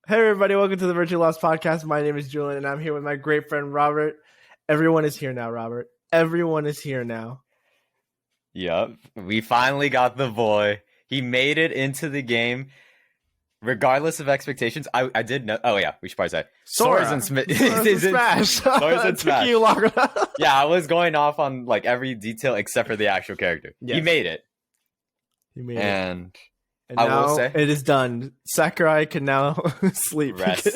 Hey everybody, welcome to the Virtually Lost Podcast. My name is Julian and I'm here with my great friend Robert. Everyone is here now, Robert. Everyone is here now. Yup. We finally got the boy. He made it into the game. Regardless of expectations, I did know. Oh yeah, we should probably say Sora's in Smash. Sora's in Took Smash. you long. Yeah, I was going off on like every detail except for the actual character. Yes. He made it. He made it. And I will now say- it is done. Sakurai can now sleep. Rest.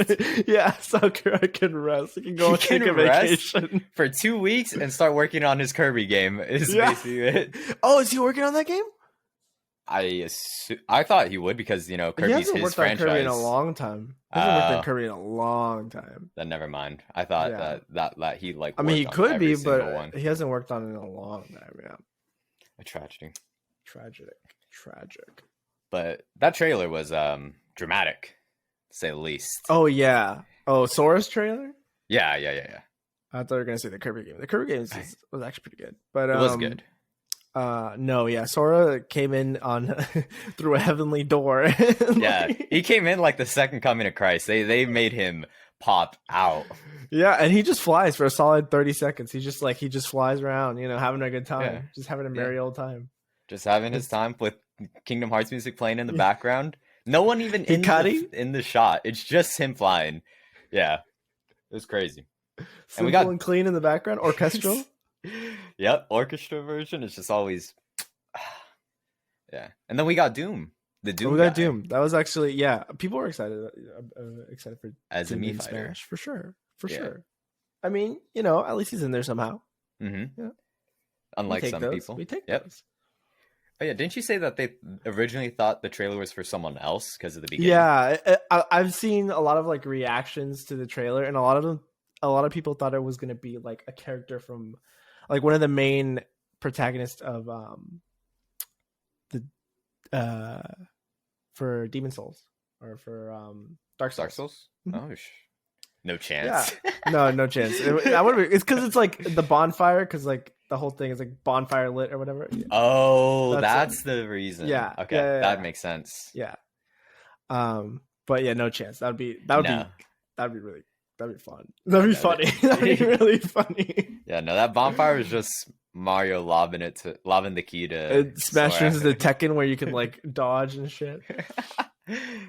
Yeah, Sakurai can rest. He can go and take a rest vacation. for 2 weeks and start working on his Kirby game is Yeah. basically it. Oh, is he working on that game? I thought he would because He Kirby's hasn't his worked on franchise. Kirby in a long time. He hasn't worked on Kirby in a long time. Then never mind. I thought Yeah. that he like. I mean, he worked on could every be, single but one. he hasn't worked on it in a long time. Yeah. A tragedy. Tragic. But that trailer was dramatic, to say the least. Oh yeah. Oh, Sora's trailer? Yeah. I thought you were gonna say the Kirby game. The Kirby game was actually pretty good. But It was good. No, yeah. Sora came in on through a heavenly door. Yeah, he came in like the second coming of Christ. They made him pop out. Yeah, and he just flies for a solid 30 seconds. He just flies around, having a good time. Yeah. Just having a merry old time. Just having his time with Kingdom Hearts music playing in the background. No one even Hikari? in the shot. It's just him flying. Yeah. It was crazy. Simple and clean in the background, orchestral. Yep, orchestra version is just always yeah. And then we got Doom. The Doom. We got guy Doom. That was actually people were excited for as a Doom Mii in fighter. Smash for sure. Yeah. Sure. I mean, at least he's in there somehow. Mm-hmm. Yeah. Unlike We take some those. people. We take Yep. those. Oh yeah, didn't you say that they originally thought the trailer was for someone else because of the beginning? Yeah, I've seen a lot of like reactions to the trailer, and a lot of people thought it was going to be like a character from like one of the main protagonists of for Demon Souls or for Dark Souls. Dark Souls? Mhm. Oh, no chance. Yeah, no chance. It's because it's like the bonfire, because like the whole thing is like bonfire lit or whatever. Oh, That's that's the reason. Yeah, Okay, yeah. that makes sense. Yeah. But yeah, no chance. That'd be No. fun. That'd be funny. That'd be really funny. Yeah, no, that bonfire was just Mario lobbing the key to It smashed Sora. into the Tekken where you can like dodge and shit.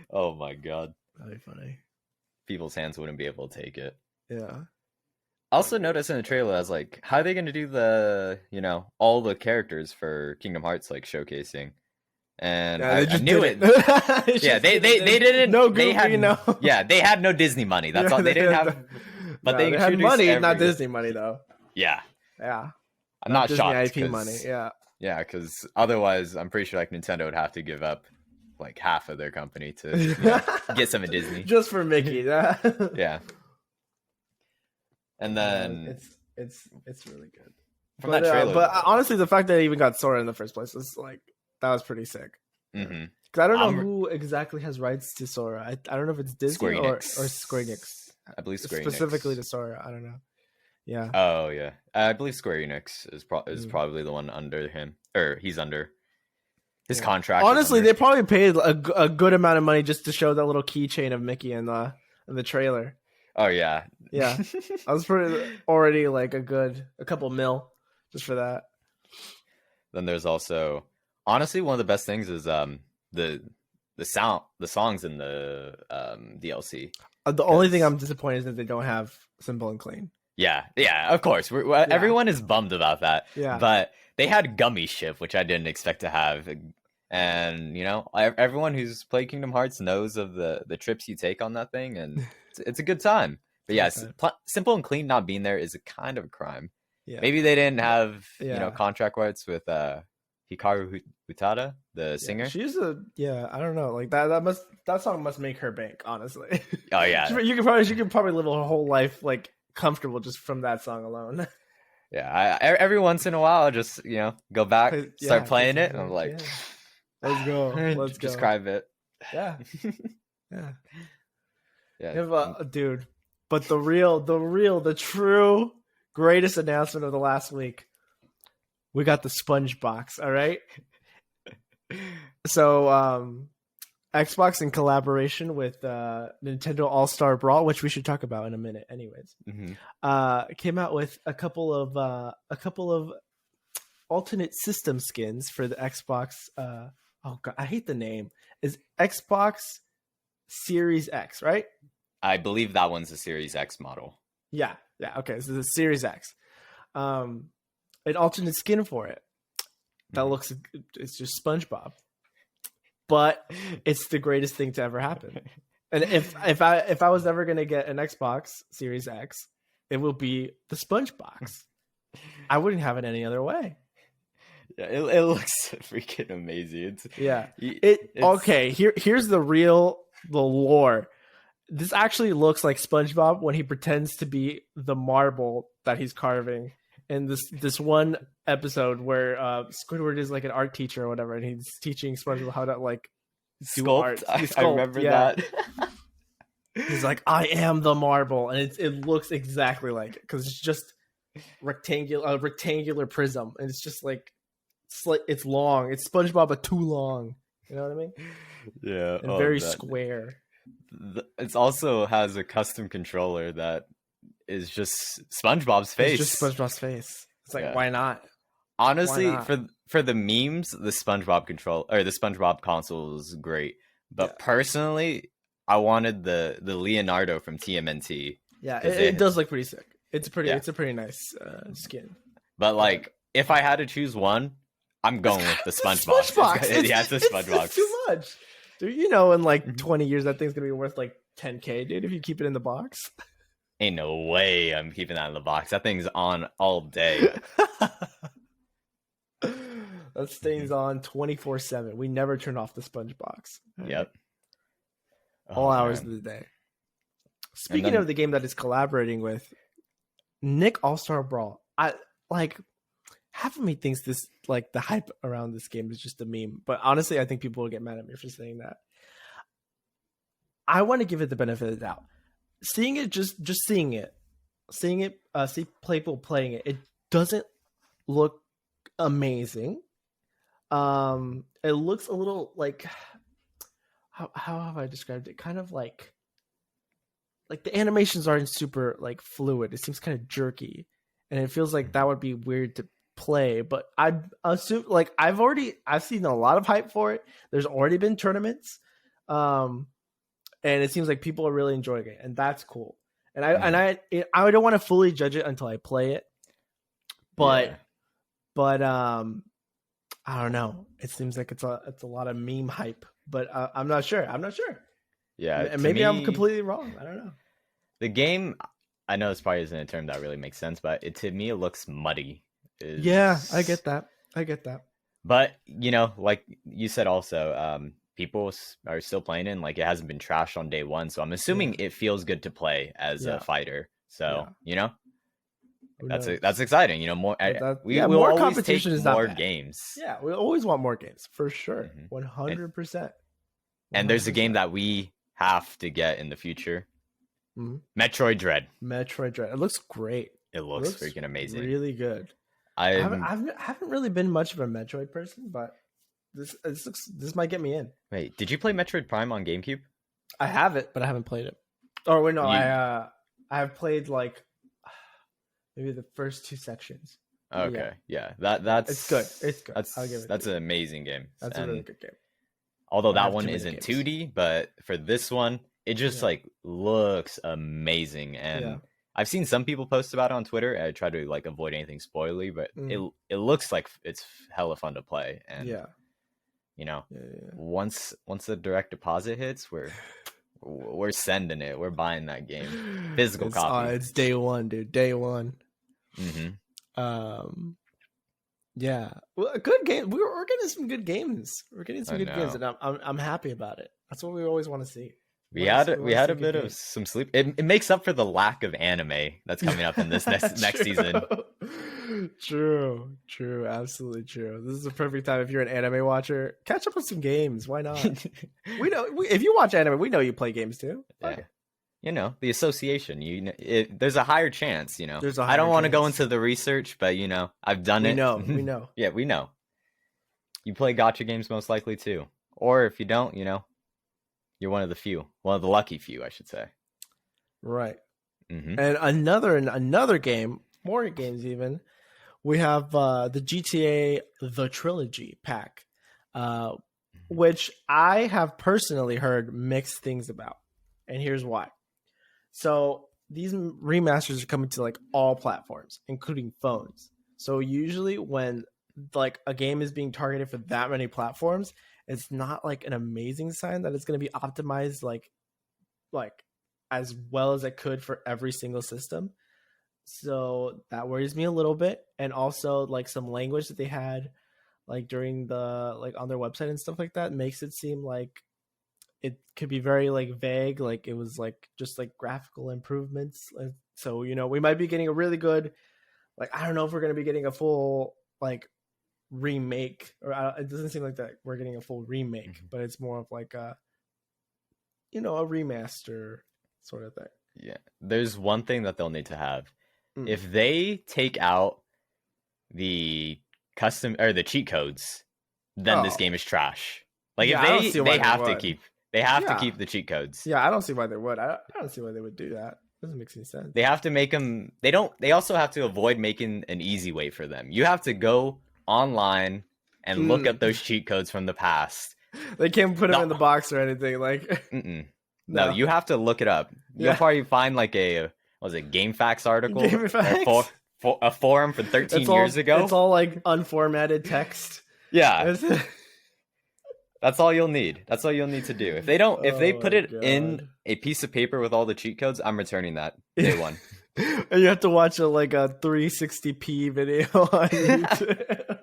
Oh my god. That'd be funny. People's hands wouldn't be able to take it. Yeah. I also noticed in the trailer, I was like, how are they going to do the, all the characters for Kingdom Hearts, like, showcasing? And Yeah, I knew it. Yeah, they didn't. No they Goofy, had, no. Yeah, they had no Disney money. That's all. They didn't have. But they had introduced money, not every- Disney money though. Yeah. Yeah. I'm not Disney shocked. IP 'cause- money. Yeah. Yeah, because otherwise, I'm pretty sure like Nintendo would have to give up like half of their company to get some of Disney. Just for Mickey. Yeah. And then it's really good. from that trailer, but honestly, the fact that I even got Sora in the first place was like that was pretty sick. hmm Because I don't know who exactly has rights to Sora. I don't know if it's Disney Square or Enix. Square Enix. I believe Square Specifically Enix. to Sora. I don't know. Yeah. Oh yeah, I believe Square Enix is Mm. probably the one under him, or he's under his Yeah. contract. is Honestly, under. they probably paid a good amount of money just to show that little keychain of Mickey in the trailer. Oh yeah, Yeah. I was already like a couple mil just for that. Then there's also honestly one of the best things is the songs in the DLC. The only thing I'm disappointed is that they don't have Simple and Clean. Yeah, of course. Everyone is bummed about that. Yeah. But they had Gummy Ship, which I didn't expect to have. And, everyone who's played Kingdom Hearts knows of the trips you take on that thing. And it's a good time. But yes, Simple and Clean not being there is a kind of a crime. Yeah. Maybe they didn't have, Yeah. contract rights with Hikaru Utada, the singer. She's I don't know. Like that song must make her bank, honestly. Oh, yeah. She could probably live her whole life like comfortable just from that song alone. Yeah, every once in a while, I just go back, start playing it, and I'm like, let's go, let's go. Just cry a bit. Yeah, yeah, Yeah, dude. But the true greatest announcement of the last week, we got the Sponge Box. All right. So Xbox in collaboration with Nintendo All-Star Brawl, which we should talk about in a minute, anyways. Came out with a couple of alternate system skins for the Xbox. Oh god, I hate the name. Is Xbox Series X, right? I believe that one's a Series X model. Yeah. Okay, so the Series X. An alternate skin for it that looks, it's just SpongeBob, but it's the greatest thing to ever happen. And if I was ever gonna get an Xbox Series X, it will be the SpongeBox. I wouldn't have it any other way. Yeah, it looks freaking amazing. Okay. Here's the lore. This actually looks like SpongeBob when he pretends to be the marble that he's carving in this one episode where Squidward is like an art teacher or whatever, and he's teaching SpongeBob how to like do sculpt. art. I remember that. He's like, I am the marble, and it looks exactly like it because it's just rectangular prism, and it's just like it's long. It's SpongeBob, but too long. You know what I mean? Yeah, and very square. It also has a custom controller that is just SpongeBob's face. It's just SpongeBob's face. It's like, why not? Honestly, why not? for the memes, the SpongeBob console is great. But personally, I wanted the Leonardo from TMNT. Yeah, it does look pretty sick. It's a pretty nice skin. But like, if I had to choose one, I'm going with the SpongeBob. It's the SpongeBob. It's too much. Dude, in like 20 years, that thing's going to be worth like $10K, dude, if you keep it in the box. Ain't no way I'm keeping that in the box. That thing's on all day. That thing's on 24/7. We never turn off the sponge box. Yep. All hours of the day. Speaking of the game that is collaborating with Nick All-Star Brawl, half of me thinks this, like, the hype around this game is just a meme. But honestly, I think people will get mad at me for saying that. I want to give it the benefit of the doubt. Seeing it, see people playing it, it doesn't look amazing. It looks a little like, how have I described it? Kind of like the animations aren't super like fluid. It seems kind of jerky, and it feels like that would be weird to play. But I assume, like, I've seen a lot of hype for it. There's already been tournaments, and it seems like people are really enjoying it, and that's cool. And I don't want to fully judge it until I play it, but I don't know. It seems like it's a lot of meme hype, but I'm not sure. Yeah, and maybe I'm completely wrong. I don't know. The game, I know this probably isn't a term that really makes sense, but to me it looks muddy. Yeah, I get that. But like you said, also, people are still playing it, and like, it hasn't been trashed on day one, so I'm assuming it feels good to play as a fighter. So that's exciting. More more competition is more not bad. Games. Yeah, we always want more games for sure. 100%. And there's a game that we have to get in the future. Metroid Dread. It looks great. It looks freaking amazing. Really good. I haven't really been much of a Metroid person, but this might get me in. Wait, did you play Metroid Prime on GameCube? I have it, but I haven't played it. Oh wait, no, I have played like maybe the first 2 sections. Okay, yeah, that's it's good. It's good. That's an amazing game. That's a really good game. Although that one isn't 2D, but for this one, it just like looks amazing. And I've seen some people post about it on Twitter. I try to like avoid anything spoilery, but it looks like it's hella fun to play. And once the direct deposit hits, we're sending it. We're buying that game, physical copy. It's day one, dude. Day one. Yeah, well, a good game. We're getting some good games. Games, and I'm happy about it. That's what we always want to see. We had a bit of some sleep. It makes up for the lack of anime that's coming up in this next season. True, absolutely true. This is the perfect time if you're an anime watcher. Catch up on some games. Why not? If you watch anime, we know you play games too. Yeah. The association. There's a higher chance. I don't want to go into the research, but I've done it. We know. Yeah, we know. You play gacha games most likely too, or if you don't, You're one of the few. One of the lucky few, I should say. Right. Mm-hmm. And another game, more games even. We have the GTA The Trilogy pack, which I have personally heard mixed things about, and here's why. So these remasters are coming to like all platforms, including phones. So usually when like a game is being targeted for that many platforms, it's not like an amazing sign that it's going to be optimized like as well as it could for every single system. So that worries me a little bit. And also like some language that they had like during the like on their website and stuff like that makes it seem like it could be very like vague, like it was like just like graphical improvements. So we might be getting a really good, like I don't know if we're going to be getting a full like remake, or it doesn't seem like that we're getting a full remake, but it's more of like a a remaster sort of thing. Yeah. There's one thing that they'll need to have. If they take out the custom or the cheat codes, then this game is trash. Like if they have to keep to keep the cheat codes. Yeah, I don't see why they would. I don't see why they would do that. It doesn't make any sense. They have to make them. They also have to avoid making an easy way for them. You have to go online and look up those cheat codes from the past. They can't put them in the box or anything. Like, no, you have to look it up. You'll probably find like a GameFAQs article, for a forum from 13 years ago. It's all like unformatted text. Yeah. That's all you'll need. That's all you'll need to do. If they put it in a piece of paper with all the cheat codes, I'm returning that day one. And you have to watch a 360p video on YouTube.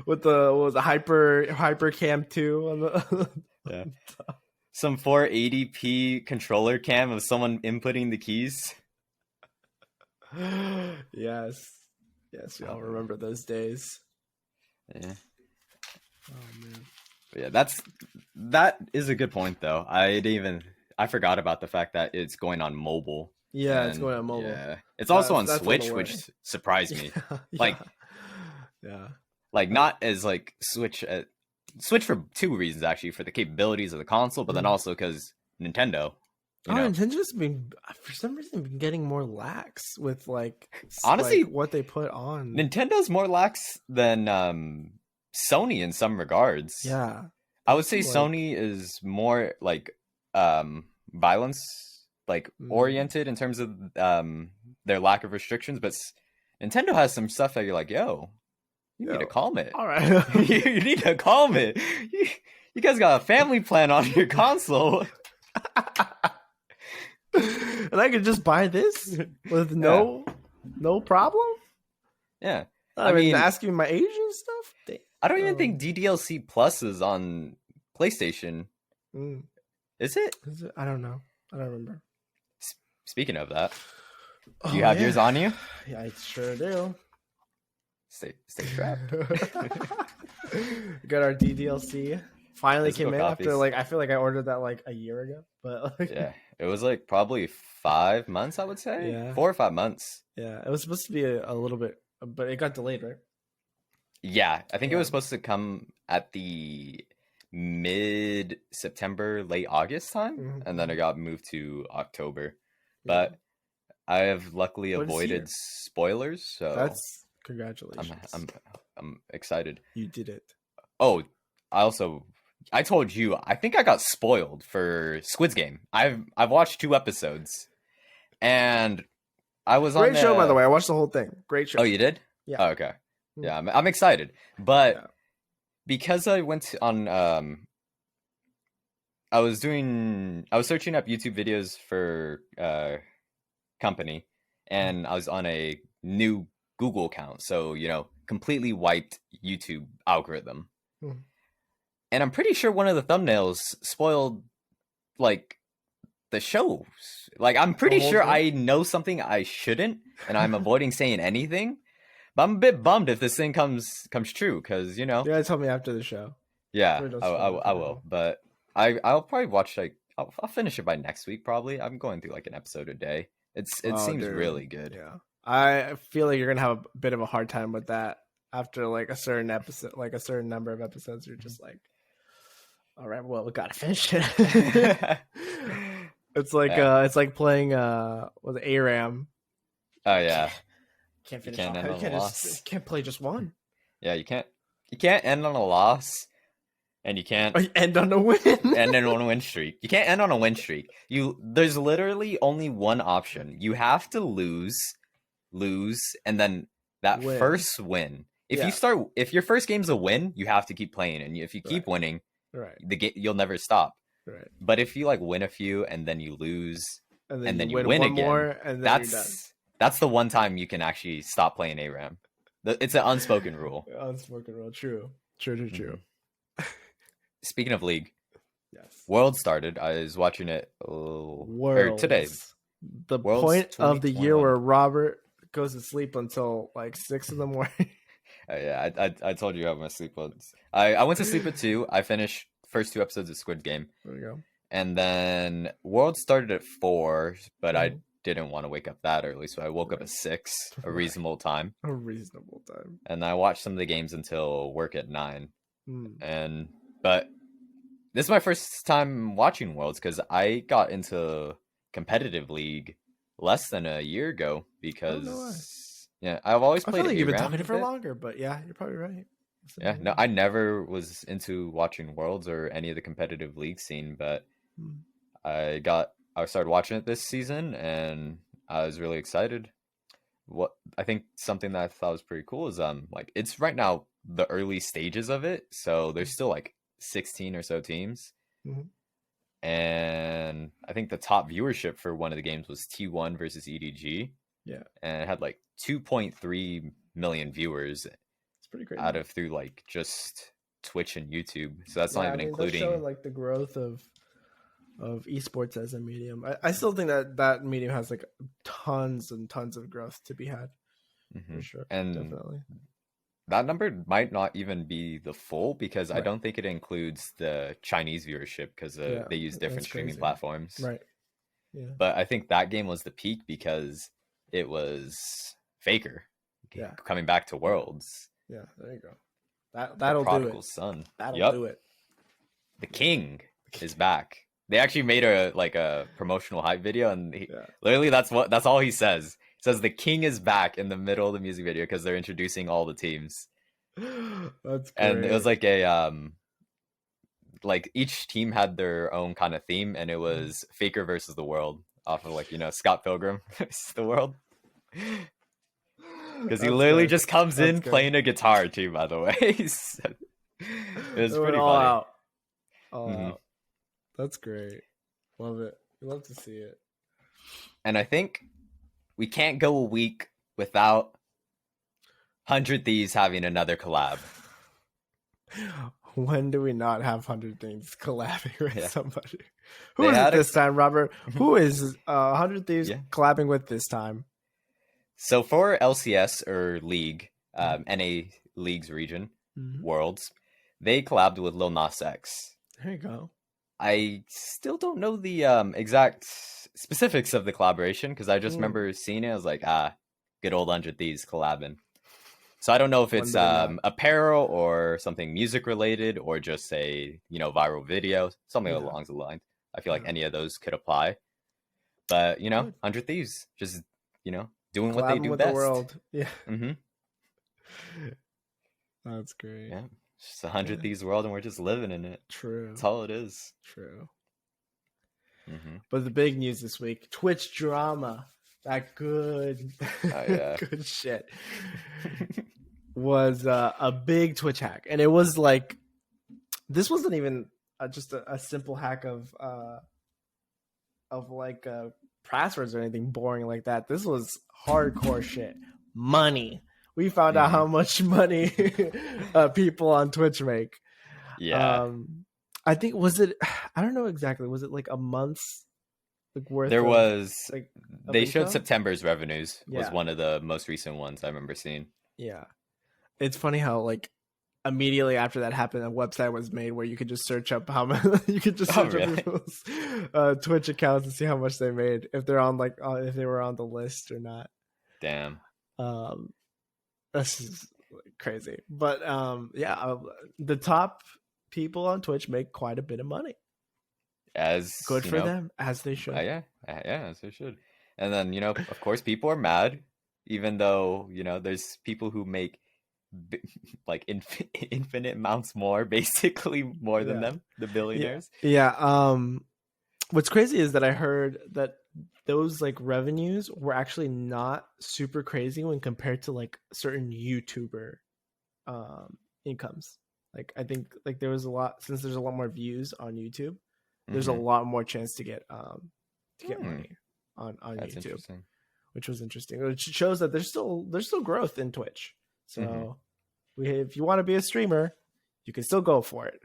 With the hyper cam 2 on the yeah. Some 480p controller cam of someone inputting the keys. Yes, y'all remember those days. Yeah. Oh man. But yeah, that is a good point though. I forgot about the fact that it's going on mobile. Yeah, it's going on mobile. Yeah. It's also on Switch, which surprised me. Yeah. Like not as like Switch for two reasons actually, for the capabilities of the console, but then also because Nintendo. Nintendo's been for some reason been getting more lax with honestly what they put on. Nintendo's more lax than Sony in some regards. Yeah. I would say Sony is more violence oriented in terms of their lack of restrictions, but Nintendo has some stuff that you're like, yo, you need to calm it. All right. You need to calm it. You guys got a family plan on your console. And I could just buy this with no problem? Yeah. I mean, asking my age and stuff? Damn. I don't even think DDLC Plus is on PlayStation. Is it? I don't know. I don't remember. Speaking of that, do you have yours on you? Yeah, I sure do. Stay strapped. We got our DDLC. Finally came in copies. after I feel like I ordered that a year ago. But yeah, it was probably 5 months, I would say. Yeah. 4 or 5 months. Yeah, it was supposed to be a little bit, but it got delayed, right? Yeah, I think it was supposed to come at the mid-September, late August time, and then it got moved to October. But I have luckily avoided spoilers, so that's congratulations. I'm excited. You did it. Oh, I told you, I think I got spoiled for Squid Game. I've watched 2 episodes, and I was great show, by the way. I watched the whole thing. Great show. Oh, you did? Yeah. Oh, okay. Yeah, I'm excited, but because I went on, I was searching up YouTube videos for company, and I was on a new Google account, so completely wiped YouTube algorithm. And I'm pretty sure one of the thumbnails spoiled the shows. I'm pretty sure I know something I shouldn't, and I'm avoiding saying anything. But I'm a bit bummed if this thing comes true, because You gotta tell me after the show. Yeah, I will. But I'll probably watch I'll finish it by next week probably. I'm going through an episode a day. It seems really good. Yeah, I feel like you're gonna have a bit of a hard time with that after a certain episode, a certain number of episodes. You're just All right, well, we gotta finish it. Yeah. It's like playing with ARAM. Oh yeah. Can't You finish can't all. end on a loss. Can't play just one. Yeah, you can't. You can't end on a loss, and you can't Or you end on a win. end on a win streak. You can't end on a win streak. There's literally only one option. You have to lose, and then that Win. first win. Yeah. If your first game's a win, you have to keep playing, and if you keep winning, Right. you'll never stop. Right. But if you like win a few and then you lose, and then you win one again, more, and then you're done. That's the one time you can actually stop playing ARAM. It's an unspoken rule. Unspoken rule. True. Mm-hmm. Speaking of League, yes. World started. I was watching it today. The World's point of the year 2021. where Robert goes to sleep until like 6 in the morning. Yeah, I told you I went to sleep once. I went to sleep at 2. I finished first 2 episodes of Squid Game. There we go. And then World started at 4, but I didn't want to wake up that early, so I woke up at 6, a reasonable time. A reasonable time. And I watched some of the games until work at 9. But this is my first time watching Worlds because I got into competitive League less than a year ago because I've always played. I feel like you've been ARAM talking for longer, but yeah, you're probably right. Yeah, no, I never was into watching Worlds or any of the competitive league scene, but I started watching it this season and I was really excited. What I think something that I thought was pretty cool is like it's right now the early stages of it, so there's still like 16 or so teams. And I think the top viewership for one of the games was T1 versus EDG. Yeah. And it had like 2.3 million viewers. It's pretty crazy. Out of through like just Twitch and YouTube. So that's not even including showing like the growth of esports as a medium. I still think that medium has like tons and tons of growth to be had. For sure. And definitely. That number might not even be the full because I don't think it includes the Chinese viewership because they use different streaming platforms. Right. Yeah. But I think that game was the peak because it was Faker coming back to Worlds. Yeah, there you go. That'll do it. Son. That'll do it. The King is back. They actually made a promotional hype video, and literally that's all he says. He says the King is back in the middle of the music video because they're introducing all the teams. That's great. And it was like a like each team had their own kind of theme, and it was Faker versus the world off of Scott Pilgrim versus the world. Because he literally just comes in playing a guitar too, by the way. It was pretty funny. Out. That's great. Love it. Love to see it. And I think we can't go a week without 100 Thieves having another collab. When do we not have 100 Thieves collabing with somebody? Who is it this time, Robert? Who is 100 Thieves collabing with this time? So for LCS or League, NA League's region, Worlds, they collabed with Lil Nas X. There you go. I still don't know the exact specifics of the collaboration because I just remember seeing it. I was like, good old 100 Thieves collabing. So I don't know if it's apparel or something music related or just a viral video, something along the lines. I feel like any of those could apply. But 100 Thieves, just doing what they do best. The world. Yeah. That's great. Yeah. It's just 100 Thieves world and we're just living in it. True. That's all it is. True. But the big news this week, Twitch drama, that good good shit was a big Twitch hack. And it was like, this wasn't even just a simple hack of like passwords or anything boring like that. This was hardcore shit. Money. We found out how much money people on Twitch make. Yeah. I think I don't know exactly. Was it like a month's worth? There was they showed income? September's revenues was one of the most recent ones I remember seeing. Yeah. It's funny how immediately after that happened, a website was made where you could just search up how much you could just search up people's Twitch accounts and see how much they made if they're on if they were on the list or not. Damn. This is crazy. But the top people on Twitch make quite a bit of money. As good for them, as they should. Yeah, as they should. And then of course, people are mad, even though there's people who make like infinite amounts more, basically more than them, the billionaires. Yeah. What's crazy is that I heard that those like revenues were actually not super crazy when compared to like certain YouTuber incomes. Like I think like there was a lot, since there's a lot more views on YouTube, there's a lot more chance to get money on That's YouTube, which was interesting. Which shows that there's still growth in Twitch. So if you want to be a streamer, you can still go for it.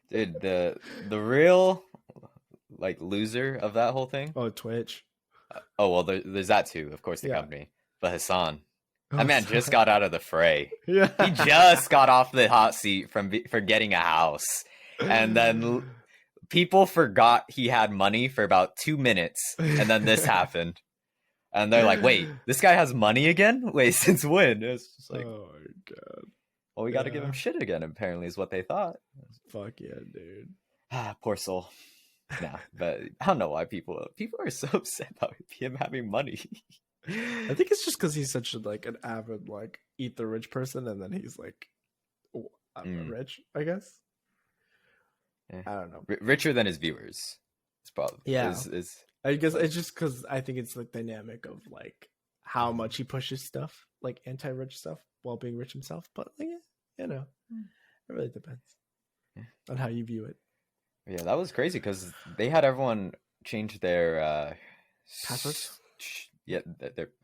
Dude, the real like loser of that whole thing. Oh, Twitch. Oh well, there's that too, of course, the company. But Hassan, that man just got out of the fray. Yeah, he just got off the hot seat for getting a house, and then people forgot he had money for about 2 minutes, and then this happened, and they're like, "Wait, this guy has money again? Wait, since when?" It's just like, oh my god. Well, we got to give him shit again. Apparently, is what they thought. Fuck yeah, dude. Poor soul. Nah, but I don't know why people are so upset about him having money. I think it's just because he's such like an avid like eat the rich person, and then he's like, oh, I'm rich, I guess. Yeah. I don't know. Richer than his viewers. It's probably I guess it's just because I think it's like dynamic of like how much he pushes stuff, like anti-rich stuff, while being rich himself. But like, it really depends on how you view it. Yeah, that was crazy because they had everyone change their passwords. Yeah,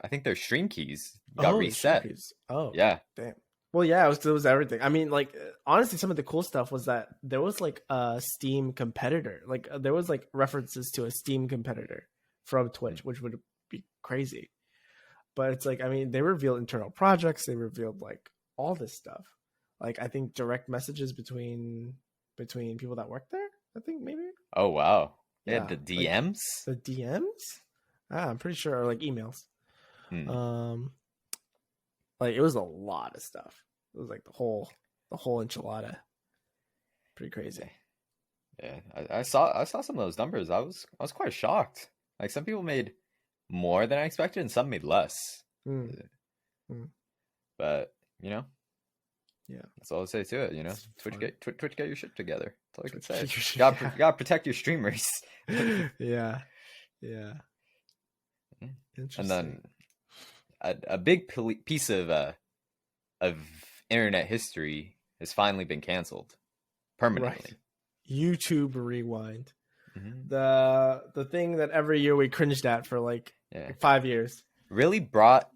I think their stream keys got reset. Oh, yeah, damn. Well, yeah, it was everything. I mean, like honestly, some of the cool stuff was that there was like a Steam competitor. Like there was like references to a Steam competitor from Twitch, which would be crazy. But it's like, I mean, they revealed internal projects. They revealed like all this stuff. Like I think direct messages between people that work there. I think maybe. Oh wow! Yeah, the DMs. Like, the DMs. I'm pretty sure, or like emails. Like it was a lot of stuff. It was like the whole enchilada. Pretty crazy. Yeah, I saw some of those numbers. I was quite shocked. Like some people made more than I expected, and some made less. But yeah, that's all I'll say to it. Twitch get your shit together. That's all I can say. Gotta protect your streamers. yeah. And then a big piece of internet history has finally been canceled permanently. Right. YouTube Rewind. The thing that every year we cringed at for like 5 years. Really brought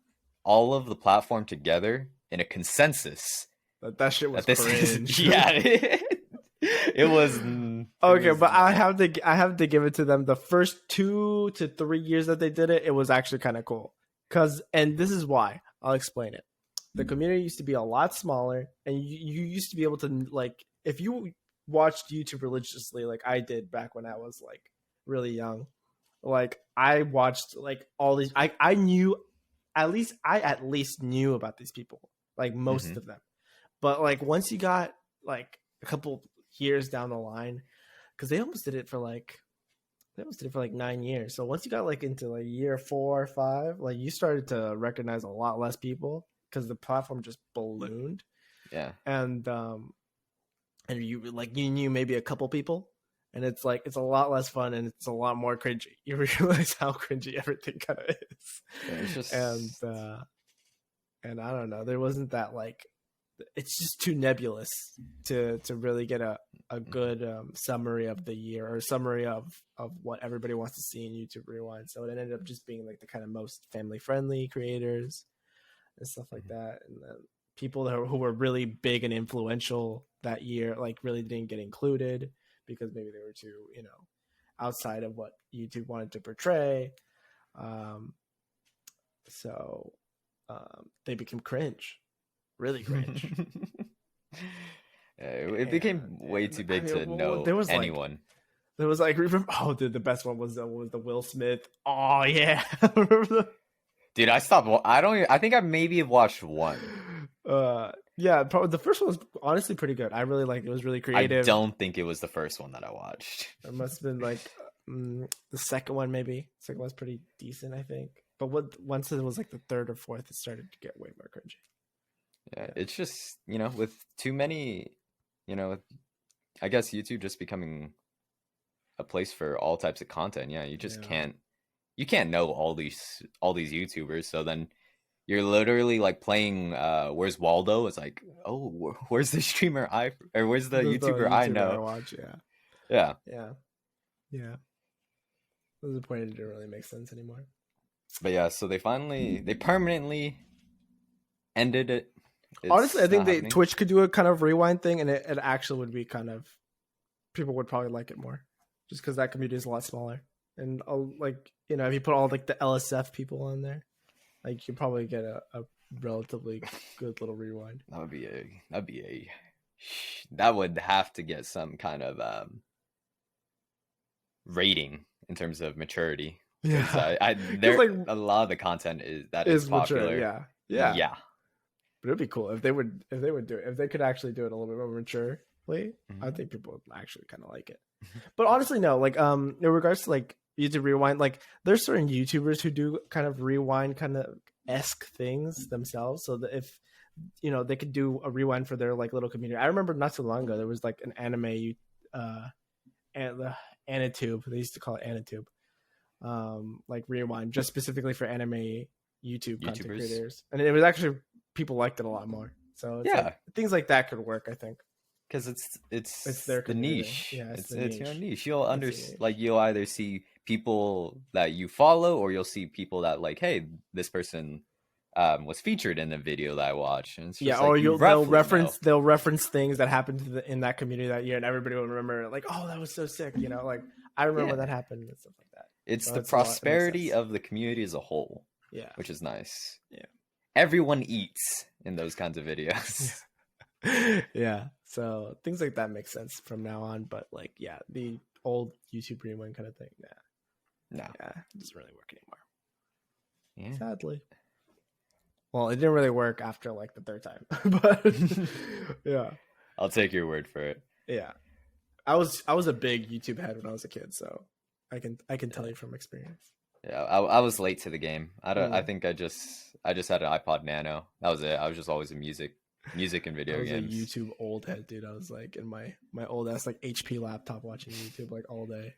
all of the platform together in a consensus. That shit was cringe. It was okay, but I have to give it to them. The first 2 to 3 years that they did it, it was actually kind of cool. And this is why. I'll explain it. The community used to be a lot smaller, and you used to be able to like, if you watched YouTube religiously, like I did back when I was like really young, like I watched like all these. I knew at least knew about these people, like most of them. But like once you got like a couple years down the line, because they almost did it for like 9 years. So once you got like into like year 4 or 5, like you started to recognize a lot less people because the platform just ballooned. Yeah. And you knew maybe a couple people, and it's like it's a lot less fun and it's a lot more cringy. You realize how cringy everything kind of is. Yeah, it's just... and I don't know, there wasn't that like, it's just too nebulous to really get a good summary of the year or summary of what everybody wants to see in YouTube Rewind. So it ended up just being like the kind of most family friendly creators and stuff like that. And then people who were really big and influential that year, like really didn't get included because maybe they were too, outside of what YouTube wanted to portray. So they became cringe. Really cringe. It became way too big to know anyone. There was like, remember, dude, the best one was the Will Smith. Oh yeah. Dude, I stopped. I think I maybe have watched one. Yeah, probably the first one was honestly pretty good. I really liked it. It was really I creative. don't think it was the first one that I watched. It must have been like the second one, maybe. The second one's pretty decent, I think. But once it was like the third or fourth, it started to get way more cringy. Yeah, it's just, with too many, I guess YouTube just becoming a place for all types of content. Yeah, you just you can't know all these YouTubers. So then you're literally like playing Where's Waldo? It's like, oh, where's the streamer or where's the YouTuber I know? I watch, yeah. There's a point it didn't really make sense anymore. But yeah, so they permanently ended it. Honestly, I think Twitch could do a kind of rewind thing, and it actually would be kind of, people would probably like it more, just because that community is a lot smaller. And like, if you put all like the LSF people on there, like you probably get a relatively good little rewind. That would have to get some kind of rating in terms of maturity. Yeah, a lot of the content is popular. Mature, yeah. But it'd be cool if they would do it. If they could actually do it a little bit more maturely, I think people would actually kind of like it. But honestly, no. Like, in regards to like YouTube Rewind, like there's certain YouTubers who do kind of rewind kind of esque things themselves. So that if they could do a rewind for their like little community. I remember not so long ago there was like an anime, and the Anitube. They used to call it Anitube. Like rewind just specifically for anime YouTube content creators, and it was actually, people liked it a lot more. So it's like, things like that could work, I think, because it's their the niche. Yeah, it's your niche. You'll either see people that you follow, or you'll see people that like, hey, this person was featured in the video that I watched. And it's just or they'll reference things that happened in that community that year, and everybody will remember like, oh, that was so sick. Like I remember that happened and stuff like that. It's the prosperity of the community as a whole. Yeah, which is nice. Yeah, everyone eats in those kinds of videos. Yeah, so things like that make sense from now on. But like, the old YouTube rewind kind of thing, it doesn't really work anymore. Yeah, sadly. Well, it didn't really work after like the third time, but yeah, I'll take your word for it. Yeah, I was a big YouTube head when I was a kid, so I can tell you from experience. Yeah, I was late to the game. I think I just had an iPod Nano. That was it. I was just always in music and video games. I was a YouTube old head, dude. I was like in my old ass like HP laptop watching YouTube like all day.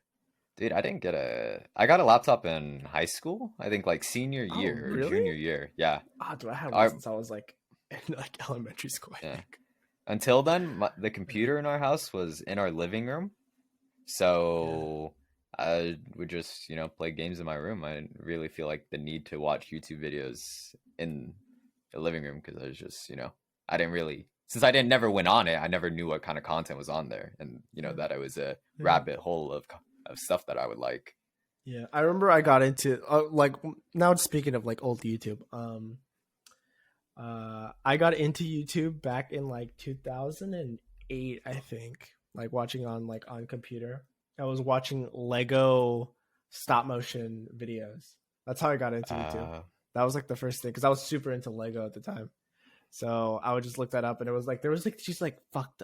Dude, I got a laptop in high school. I think like senior year or junior year. Yeah. Dude, I had one since I was like in like elementary school, I think. Until then, the computer in our house was in our living room. So I would just, play games in my room. I didn't really feel like the need to watch YouTube videos in the living room, because I was just, I didn't really, since I never went on it, I never knew what kind of content was on there, and that it was a rabbit hole of stuff that I would like. Yeah, I remember I got into like, now speaking of like old YouTube, I got into YouTube back in like 2008, I think, like watching on computer. I was watching Lego stop motion videos. That's how I got into YouTube. That was like the first thing, because I was super into Lego at the time. So I would just look that up, and it was like there was like just like fucked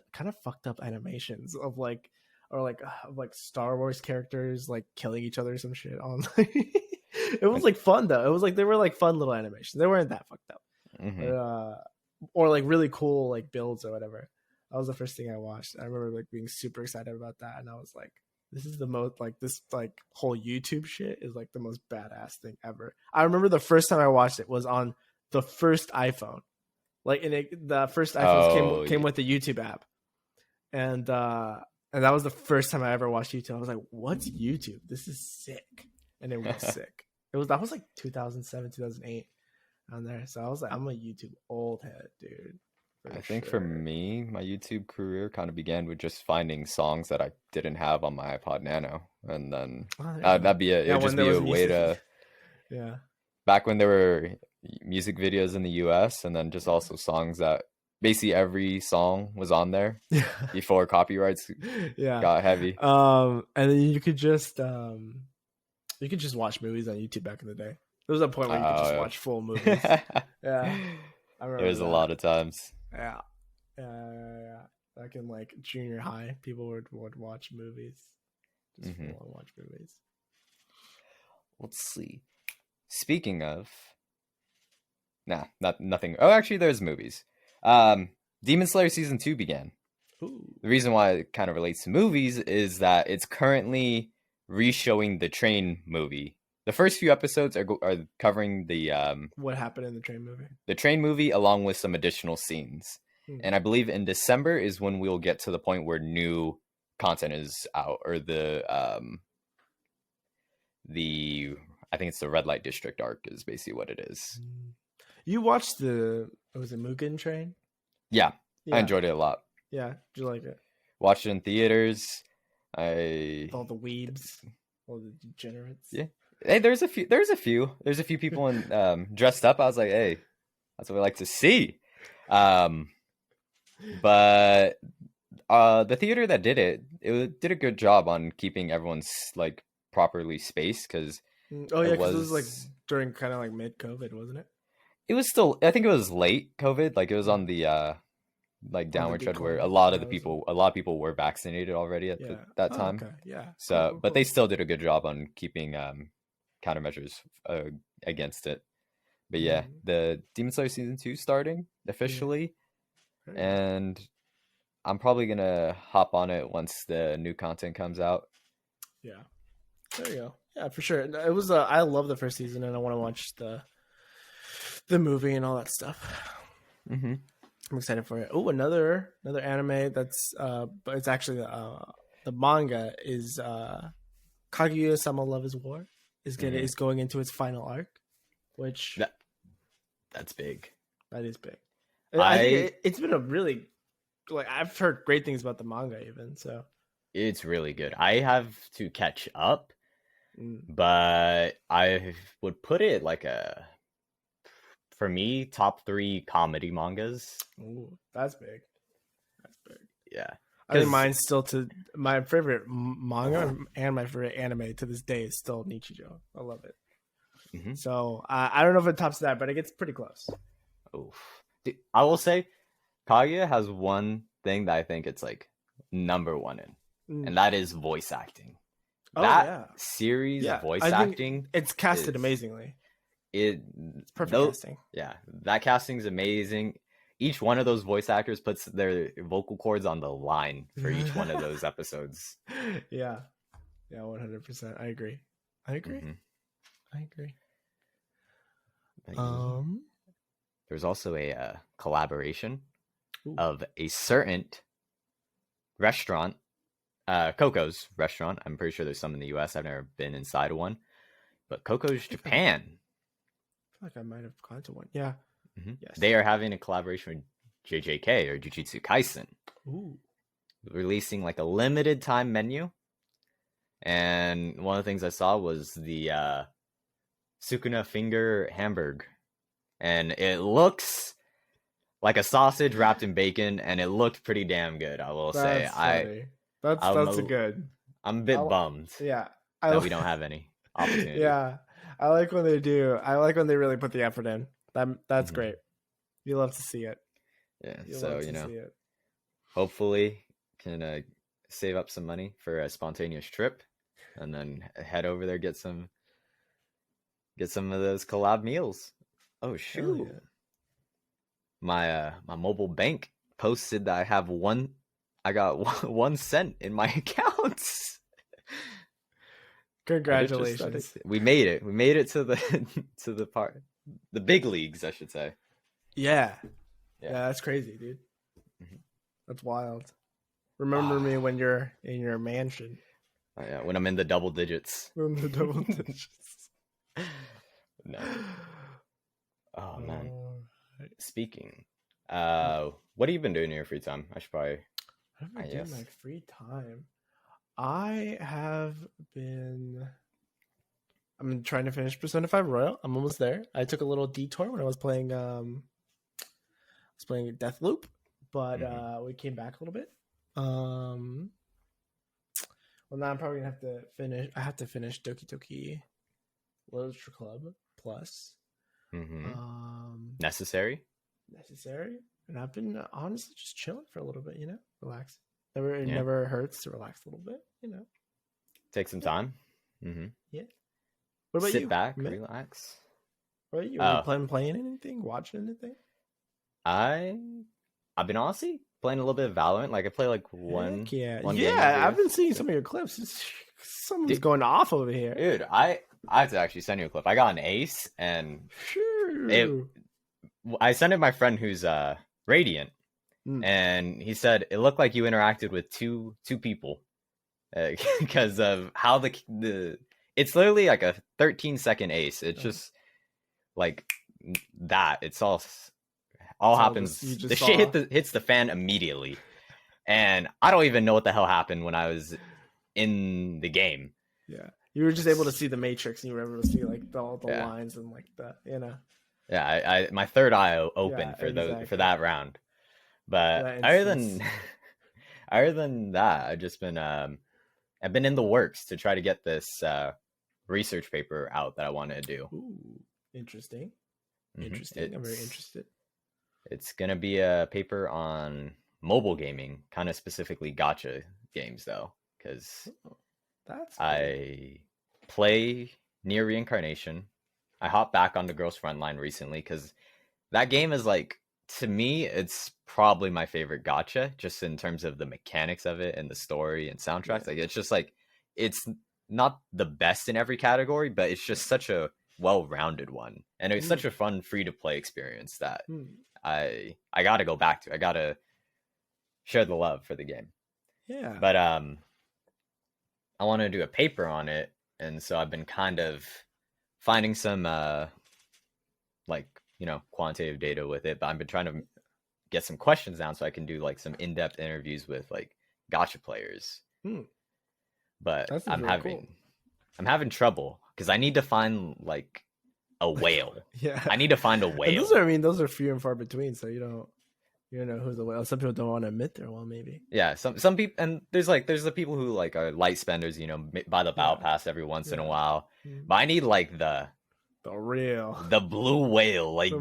up animations of like, or like Star Wars characters like killing each other or some shit on. It was like fun though. It was like they were like fun little animations. They weren't that fucked up, or like really cool like builds or whatever. That was the first thing I watched. I remember like being super excited about that, and I was like, this is the most like this like whole YouTube shit is like the most badass thing ever. I remember the first time I watched it was on the first iPhone. Like, the first iPhones came with the YouTube app, and that was the first time I ever watched YouTube. I was like, "What's YouTube? This is sick," and it was sick. That was like 2007, 2008 on there. So I was like, I'm a YouTube old head, dude. I think for me, my YouTube career kind of began with just finding songs that I didn't have on my iPod Nano, and then that'd be it. It would just be a way to, back when there were music videos in the US, and then just also songs that basically every song was on there before copyrights got heavy. And then you could just watch movies on YouTube back in the day. There was a point where you could just watch full movies. I remember there was a lot of times. Yeah. Yeah. Back in like junior high, people would watch movies. Just full on watch movies. Let's see. Speaking of, nothing. Oh, actually, there's movies. Demon Slayer season 2 began. Ooh. The reason why it kind of relates to movies is that it's currently re-showing the Train movie. The first few episodes are covering the what happened in the Train movie. The Train movie, along with some additional scenes. And I believe in December is when we'll get to the point where new content is out, or the I think it's the Red Light District arc is basically what it is. You watched was it Mugen Train? Yeah, I enjoyed it a lot. Yeah, did you like it? Watched it in theaters. With all the weebs, all the degenerates. Yeah. Hey, there's a few people in dressed up. I was like, hey, that's what we like to see. But the theater that did it did a good job on keeping everyone's like properly spaced, because because it was like during kind of like mid-COVID, wasn't it? It was still, I think it was late COVID, like it was on the like downward trend where a lot of people were vaccinated already at that time. Okay. Yeah. So, cool. But they still did a good job on keeping countermeasures against it. But yeah, the Demon Slayer season 2 starting officially, and I'm probably gonna hop on it once the new content comes out. Yeah, there you go. Yeah, for sure. It was. I love the first season, and I want to watch the movie and all that stuff. I'm excited for it. Oh, another anime that's but it's actually the manga is Kaguya-sama Love is War is going into its final arc, which that's big. That is big. I think it's been a really, like, I've heard great things about the manga even, so it's really good. I have to catch up, but I would put it like for me, top 3 comedy mangas. Ooh, that's big. That's big. Yeah. I think mine's still my favorite manga and my favorite anime to this day is still Nichijou. I love it. So I don't know if it tops that, but it gets pretty close. Oof. Dude, I will say Kaguya has one thing that I think it's like number 1 in, and that is voice acting. Series voice acting, it's casted amazingly. It's perfect casting. Yeah, that casting is amazing. Each one of those voice actors puts their vocal cords on the line for each one of those episodes. Yeah, 100%. I agree. There's also a collaboration of a certain restaurant, Coco's restaurant. I'm pretty sure there's some in the US. I've never been inside of one, but Coco's Japan. I feel like I might have gone to one. Yeah. Yes. They are having a collaboration with JJK or Jujutsu Kaisen. Releasing like a limited time menu. And one of the things I saw was the Sukuna finger hamburger. And it looks like a sausage wrapped in bacon, and it looked pretty damn good, I will say. Funny. That's good. I'm a bit bummed. Yeah. That we don't have any opportunity. Yeah. I like when they do. I like when they really put the effort in. That's great. You love to see it. Yeah. So, hopefully can save up some money for a spontaneous trip, and then head over there, get some of those collab meals. Oh shoot. Yeah. My mobile bank posted that I got 1 cent in my accounts. Congratulations. We made it. We made it to the big leagues, I should say. Yeah, that's crazy, dude. That's wild. Remember me when you're in your mansion. Oh, yeah, when I'm in the double digits. No. Oh man. Speaking, what have you been doing in your free time? I should probably. What have I done in my free time? I have been. I'm trying to finish Persona 5 Royal. I'm almost there. I took a little detour when I was playing. Deathloop, but we came back a little bit. Well, now I'm probably gonna have to finish. I have to finish Doki Doki Literature Club Plus. Necessary. And I've been honestly just chilling for a little bit, relax. It Yeah, never hurts to relax a little bit. take some Yeah, time. Mm-hmm. yeah. What about Sit you, back, man? relax. What about you? Are you Oh, playing anything? Watching anything? I I've been honestly playing a little bit of Valorant. Like I play like Heck yeah, one game every yeah. I've year. been seeing some of your clips. Someone's Dude, going off over here. dude, I have to actually send you a clip. I got an ace, and it Sure. I sent it to my friend who's Radiant, Mm. and he said it looked like you interacted with two people because of how the it's literally like a 13-second ace. It's just like that. All It's all just you happens. The just shit saw. hits the fan immediately, and I don't even know what the hell happened when I was in the game. Yeah, you were just able to see the matrix, and you were able to see like all the Yeah, lines and like the yeah. I my third eye Yeah, opened for exactly. that round. For But that other instance. than other than that, I've been in the works to try to get this research paper out that I wanted to do. Ooh, interesting. Mm-hmm. Interesting. I'm very interested. It's gonna be a paper on mobile gaming, kind of specifically gotcha games though, because Oh, that's cool. I play Near Reincarnation. I hopped back on the Girls Frontline recently because that game is like, to me, it's probably my favorite gotcha, just in terms of the mechanics of it and the story and soundtracks. Yeah. Like it's just like it's not the best in every category, but it's just such a well-rounded one, and it's Mm. such a fun free-to-play experience that Mm. I got to go back to. I got to share the love for the game. Yeah. But I want to do a paper on it, and so I've been kind of finding some like quantitative data with it. But I've been trying to get some questions down so I can do like some in-depth interviews with like gotcha players. Mm. But That seems really cool. I'm having trouble because I need to find like a whale. Yeah. I need to find a And whale. those are few and far between, so you don't know who's the whale. Some people don't want to admit they're one, maybe. Yeah, some people, and there's the people who like are light spenders, buy the battle Yeah. pass every once in a Yeah. while. Mm. But I need like The real. the blue whale, like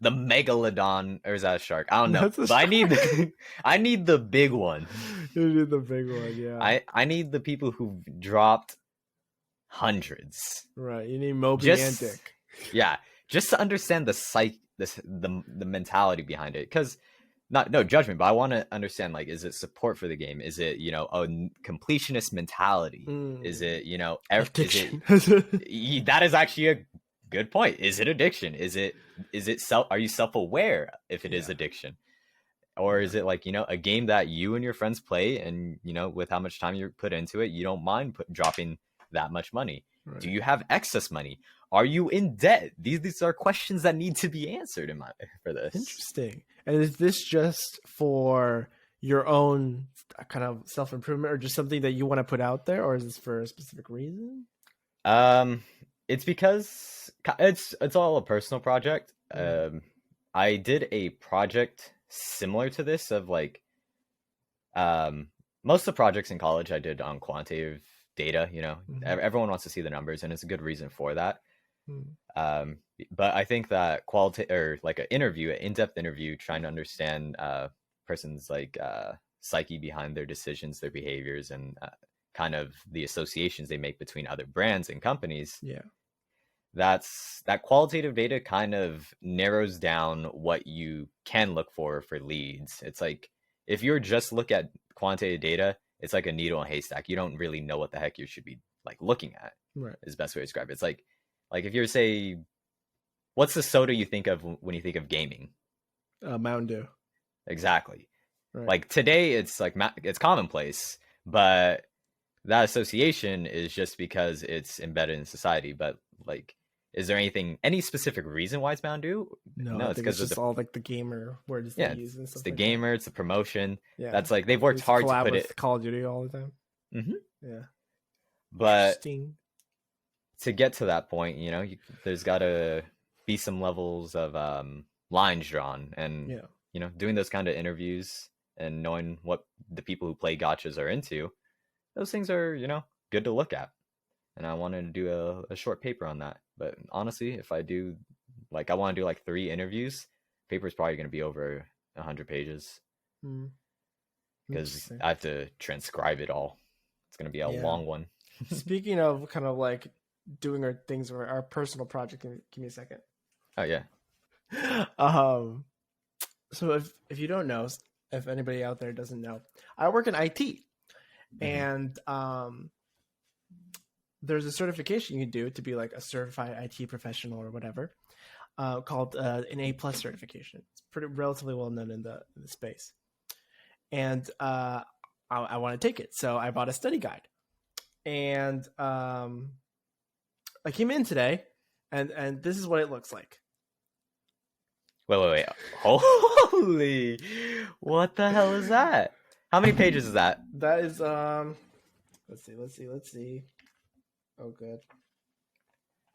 the megalodon, or is that a shark? I don't know. That's a But I need shark. I need the big one. You need the big one, yeah. I need the people who dropped hundreds. Right. You need Moby and Just Dick. yeah, just to understand the the mentality behind it, because not no judgment, but I want to understand, like, is it support for the game? Is it a completionist mentality? Is it Addiction. that is actually a good point. Is it addiction? Is it are you self-aware if it is Yeah. addiction? Or Yeah. is it like, a game that you and your friends play, and with how much time you put into it, you don't mind dropping that much money? Right. Do you have excess money? Are you in debt? These are questions that need to be answered for this. Interesting. And is this just for your own kind of self-improvement, or just something that you want to put out there, or is this for a specific reason? It's because it's all a personal project. I did a project similar to this of like, most of the projects in college I did on quantitative data. Everyone wants to see the numbers, and it's a good reason for that. But I think that or like an in-depth interview, trying to understand person's like psyche behind their decisions, their behaviors, and kind of the associations they make between other brands and companies. Yeah. That qualitative data kind of narrows down what you can look for leads. It's like, if you're just look at quantitative data, it's like a needle in a haystack. You don't really know what the heck you should be like looking at. Right. Is the best way to describe it. It's like if you're say, what's the soda you think of when you think of gaming? Mountain Dew. Exactly. Right. Like today, it's like it's commonplace, but that association is just because it's embedded in society. But like, is there any specific reason why it's Mountain Dew? No, it's because it's all like the gamer words they use and stuff. It's the like gamer, that. it's the promotion. Yeah, that's like they've worked hard to put it. Call of Duty all the time. Mm-hmm. Yeah, but to get to that point, there's got to be some levels of lines drawn, and doing those kind of interviews and knowing what the people who play gotchas are into. Those things are, good to look at. And I wanted to do a short paper on that. But honestly, if I do, like, I want to do like 3 interviews, paper's probably going to be over 100 pages because Interesting. I have to transcribe it all. It's gonna be a long one. Speaking of kind of like doing our things or our personal project, give me a second. Oh yeah. So if you don't know, if anybody out there doesn't know, I work in IT, and there's a certification you can do to be like a certified IT professional or whatever, called an A+ certification. It's pretty relatively well known in the space, and I want to take it, so I bought a study guide, and I came in today, and this is what it looks like. Wait. Holy, what the hell is that? How many pages is that? That is let's see. Oh, good.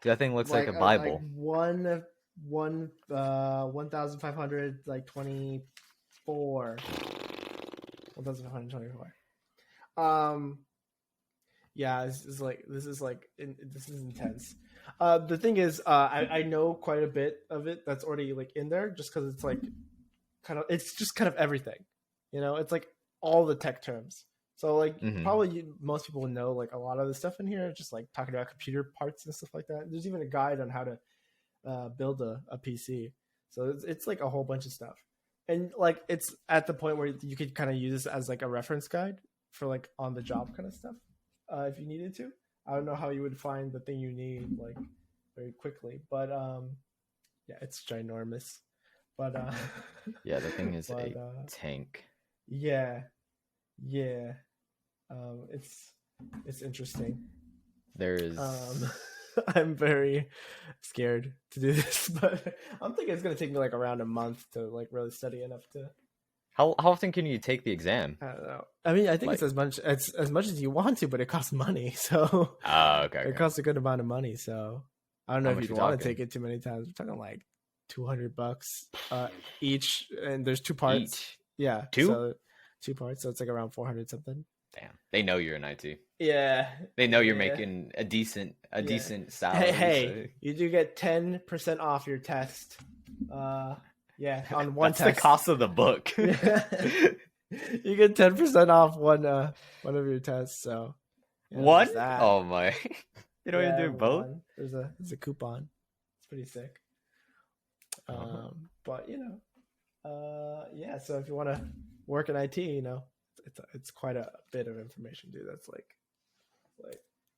That thing looks like a Bible. Like 1,500, like 24. 1,524. Yeah, this is intense. The thing is, I know quite a bit of it that's already like in there, just because it's like it's just kind of everything, it's like all the tech terms. So like probably most people know like a lot of the stuff in here, just like talking about computer parts and stuff like that. There's even a guide on how to build a PC. So it's like a whole bunch of stuff, and like it's at the point where you could kind of use this as like a reference guide for like on the job kind of stuff, if you needed to. I don't know how you would find the thing you need like very quickly, but yeah, it's ginormous. But yeah, the thing is a tank. Yeah. It's interesting. There is I'm very scared to do this, but I'm thinking it's gonna take me like around a month to like really study enough to. How often can you take the exam? I don't know. I mean, I think it's as much as you want to, but it costs money. So okay. It costs a good amount of money. So I don't know if you'd want to take it too many times. We're talking like $200 each, and there's 2 parts. Yeah, so 2 parts, so it's like around 400 something. Damn, they know you're in IT. Yeah, they know you're making a decent salary. Hey, you do get 10% off your test. Yeah, on one That's test. the cost of the book. You get 10% off one of your tests. So one? Oh my! You don't even do both. There's a coupon. It's pretty sick. But yeah. So if you want to work in IT, it's quite a bit of information, dude. That's like,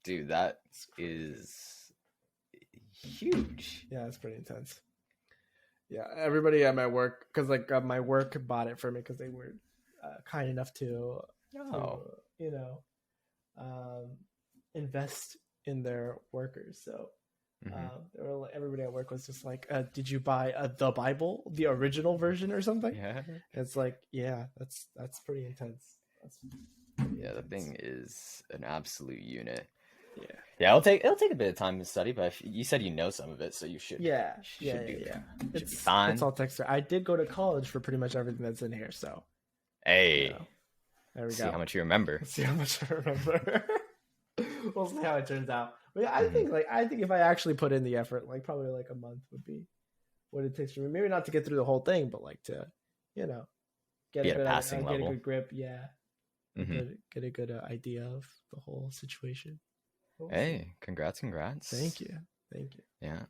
dude, that is huge. Yeah, it's pretty intense. Yeah, everybody at my work, because like my work bought it for me because they were kind enough to invest in their workers. So everybody at work was just like, did you buy the Bible, the original version or something? Yeah. It's like, yeah, that's pretty intense. The thing is an absolute unit. Yeah, it'll take a bit of time to study, but you said you know some of it, so you should. Yeah. It's fine. It's all text. I did go to college for pretty much everything that's in here, so. Hey. There we go. See how much you remember. We'll see how it turns out. But yeah, I think if I actually put in the effort, like probably like a month would be what it takes for me. Maybe not to get through the whole thing, but like to, get a good grip. Yeah. Get a good idea of the whole situation. Hey, congrats. Thank you. Yeah.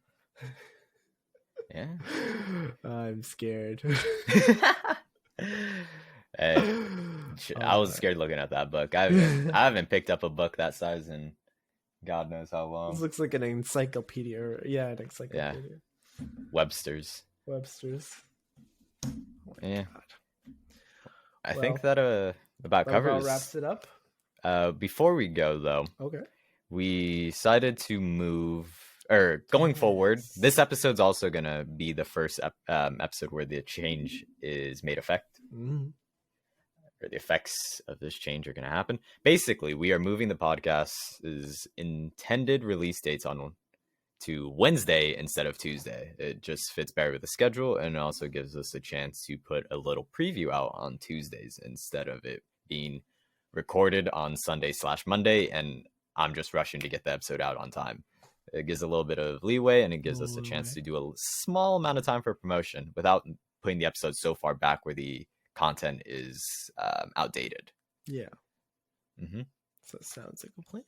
Yeah. I'm scared. Hey, I was scared looking at that book. I haven't picked up a book that size in God knows how long. This looks like an encyclopedia. Yeah. Webster's. Oh yeah. God. I think that about covers. Wraps it up. Before we go though, okay, we decided to move. Or going forward, this episode's also gonna be the first episode where the change is made effect, or the effects of this change are gonna happen. Basically, we are moving the podcast's intended release dates to Wednesday instead of Tuesday. It just fits better with the schedule, and it also gives us a chance to put a little preview out on Tuesdays instead of it being recorded on Sunday/Monday, and I'm just rushing to get the episode out on time. It gives a little bit of leeway, and it gives us a chance to do a small amount of time for promotion without putting the episodes so far back where the content is outdated. Yeah. Mm-hmm. So it sounds like a plan.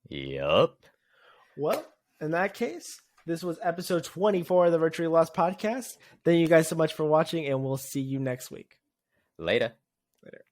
Yup. Well, in that case, this was episode 24 of the Virtually Lost podcast. Thank you guys so much for watching, and we'll see you next week. Later. Later.